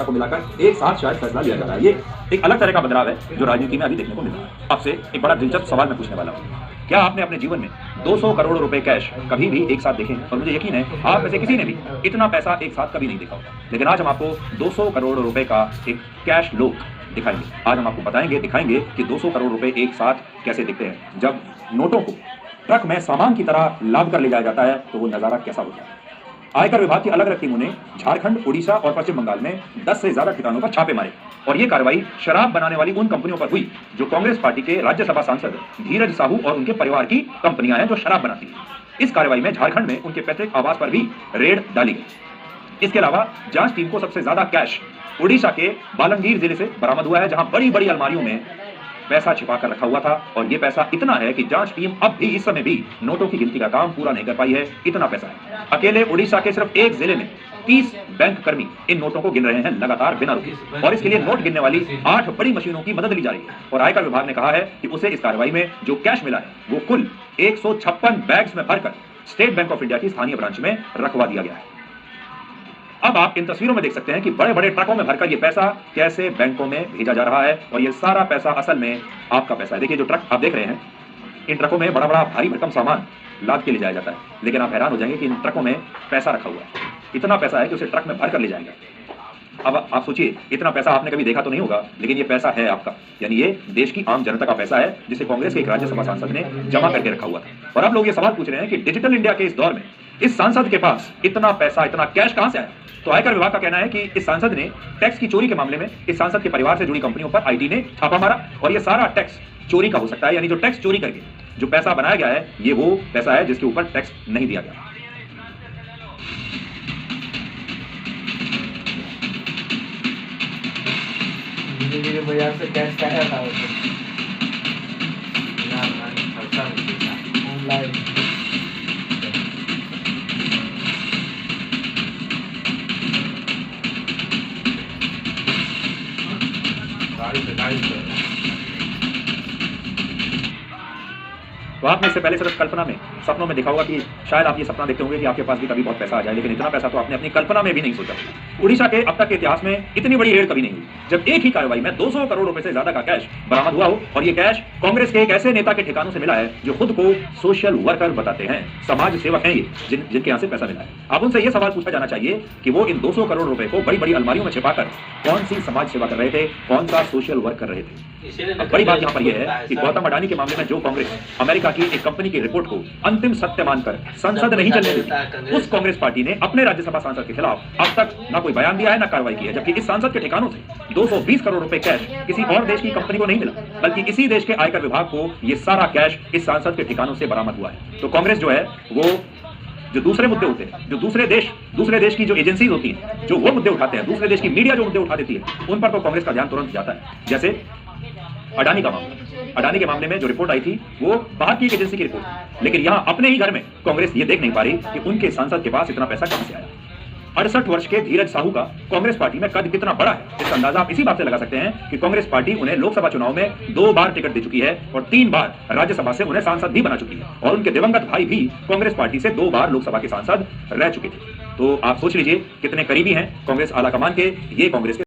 को मिलाकर एक साथ शायद फैसला लिया जा रहा है। ये एक अलग तरह का बदलाव है जो राजनीति में अभी देखने को मिल रहा है। आपसे एक बड़ा दिलचस्प सवाल मैं पूछने वाला हूँ। क्या आपने अपने जीवन में 200 करोड़ रुपए कैश कभी भी एक साथ देखे हैं? और मुझे यकीन है आप में से किसी ने भी इतना पैसा एक साथ कभी नहीं देखा होगा। लेकिन आज हम आपको 200 करोड़ रुपए का एक कैश लोक दिखाएंगे। आज हम आपको बताएंगे, दिखाएंगे कि 200 करोड़ रुपए एक साथ कैसे दिखते हैं। जब नोटों को ट्रक में सामान की तरह लाद कर ले जाया जाता है तो वो नजारा कैसा होता है। आयकर विभाग की अलग अलग टीमों ने झारखंड, उड़ीसा और पश्चिम बंगाल में 10 से ज्यादा ठिकानों पर छापे मारे और ये कार्रवाई शराब बनाने वाली उन कंपनियों पर हुई जो कांग्रेस पार्टी के राज्यसभा सांसद धीरज साहू और उनके परिवार की कंपनियां हैं जो शराब बनाती हैं। इस कार्रवाई में झारखंड में उनके पैतृक आवास पर भी रेड डाली गई। इसके अलावा जांच टीम को सबसे ज्यादा कैश उड़ीसा के बालंगीर जिले से बरामद हुआ है, जहां बड़ी बड़ी अलमारियों में पैसा छिपा कर रखा हुआ था और ये पैसा इतना है कि जांच टीम अब भी इस समय भी नोटों की गिनती का काम पूरा नहीं कर पाई है। इतना पैसा है। अकेले उड़ीसा के सिर्फ एक जिले में 30 बैंक कर्मी इन नोटों को गिन रहे हैं लगातार बिना रुके और इसके लिए नोट गिनने वाली 8 बड़ी मशीनों की मदद ली जा रही है। और आयकर विभाग ने कहा है कि उसे इस कार्रवाई में जो कैश मिला है वो कुल 156 बैग्स में भरकर स्टेट बैंक ऑफ इंडिया की स्थानीय ब्रांच में रखवा दिया गया है। अब आप इन तस्वीरों में देख सकते हैं कि बड़े बड़े ट्रकों में भरकर ये पैसा कैसे बैंकों में भेजा जा रहा है और ये सारा पैसा असल में आपका पैसा है। देखिए जो ट्रक आप देख रहे हैं, इन ट्रकों में बड़ा बड़ा भारी भरकम सामान लाद के ले जाया जाता है, लेकिन आप हैरान हो जाएंगे कि इन ट्रकों में पैसा रखा हुआ है। इतना पैसा है कि उसे ट्रक में भर कर ले जाएंगे। अब आप सोचिए, इतना पैसा आपने कभी देखा तो नहीं होगा, लेकिन ये पैसा है आपका, यानी ये देश की आम जनता का पैसा है जिसे कांग्रेस के एक राज्यसभा सांसद ने जमा करके रखा हुआ था। और अब लोग ये सवाल पूछ रहे हैं कि डिजिटल इंडिया के इस दौर में इस सांसद के पास इतना पैसा, इतना कैश कहां से आया। तो आयकर विभाग का कहना है कि इस सांसद ने टैक्स की चोरी के मामले में इस सांसद के परिवार से जुड़ी कंपनियों पर आईटी ने छापा मारा और ये सारा टैक्स चोरी का हो सकता है। यानी जो टैक्स चोरी करके जो पैसा बनाया गया है ये वो पैसा है जिसके ऊपर टैक्स नहीं दिया गया। धीरे बाजार से कैश का है ऑनलाइन तो आपने इससे पहले सिर्फ कल्पना में, सपनों में देखा होगा कि शायद आप ये सपना देखते होंगे कि आपके पास भी कभी बहुत पैसा आ जाए, लेकिन इतना पैसा तो आपने अपनी कल्पना में भी नहीं सोचा। उड़ीसा के अब तक के इतिहास में इतनी बड़ी रेड कभी नहीं हुई जब एक ही कार्रवाई में 200 करोड़ रुपए से ज्यादा का कैश बरामद हुआ हो और ये कैश कांग्रेस के एक ऐसे नेता के ठिकानों से मिला है जो खुद को सोशल वर्कर बताते हैं, समाज सेवक हैं ये, जिनके यहाँ से पैसा मिला है। अब उनसे ये सवाल पूछा जाना चाहिए कि वो इन 200 करोड़ रुपए को बड़ी बड़ी अलमारियों में छिपाकर कौन सी समाज सेवा कर रहे थे, कौन सा सोशल वर्क कर रहे थे। अब बड़ी बात यहाँ पर यह है कि गौतम अडानी के मामले में जो कांग्रेस अमेरिका की एक कंपनी की रिपोर्ट को अंतिम सत्य मानकर संसद नहीं चलने देती, उस कांग्रेस पार्टी ने अपने राज्यसभा सांसद के खिलाफ अब तक ना कोई बयान दिया है ना कार्रवाई की है, जबकि इस सांसद के ठिकानों से 220 करोड़ रुपए कैश किसी और देश की कंपनी को नहीं मिला, बल्कि इसी देश के आयकर विभाग को ये सारा कैश इस सांसद के ठिकानों से बरामद हुआ है। तो कांग्रेस जो है वो जो दूसरे मुद्दे होते हैं, जो दूसरे देश की जो एजेंसीज होती हैं, जो वो मुद्दे उठाते हैं, दूसरे देश की मीडिया जो मुद्दे उठा देती है, उन पर तो कांग्रेस का ध्यान तुरंत जाता है। जैसे अडानी का मामला, अडानी के मामले में जो रिपोर्ट आई थी वो बाहर की एक एजेंसी की रिपोर्ट, लेकिन यहां अपने ही घर में कांग्रेस ये देख नहीं पा रही कि उनके सांसद के पास इतना पैसा कहां से आया। 68 वर्ष के धीरज साहू का कांग्रेस पार्टी में कद कितना बड़ा है, इसका अंदाजा आप इसी बात से लगा सकते हैं कि कांग्रेस पार्टी उन्हें लोकसभा चुनाव में 2 बार टिकट दे चुकी है और 3 बार राज्यसभा से उन्हें सांसद भी बना चुकी है और उनके दिवंगत भाई भी कांग्रेस पार्टी से 2 बार लोकसभा के सांसद रह चुके थे। तो आप सोच लीजिए कितने करीबी हैं कांग्रेस आला कमान के ये कांग्रेस के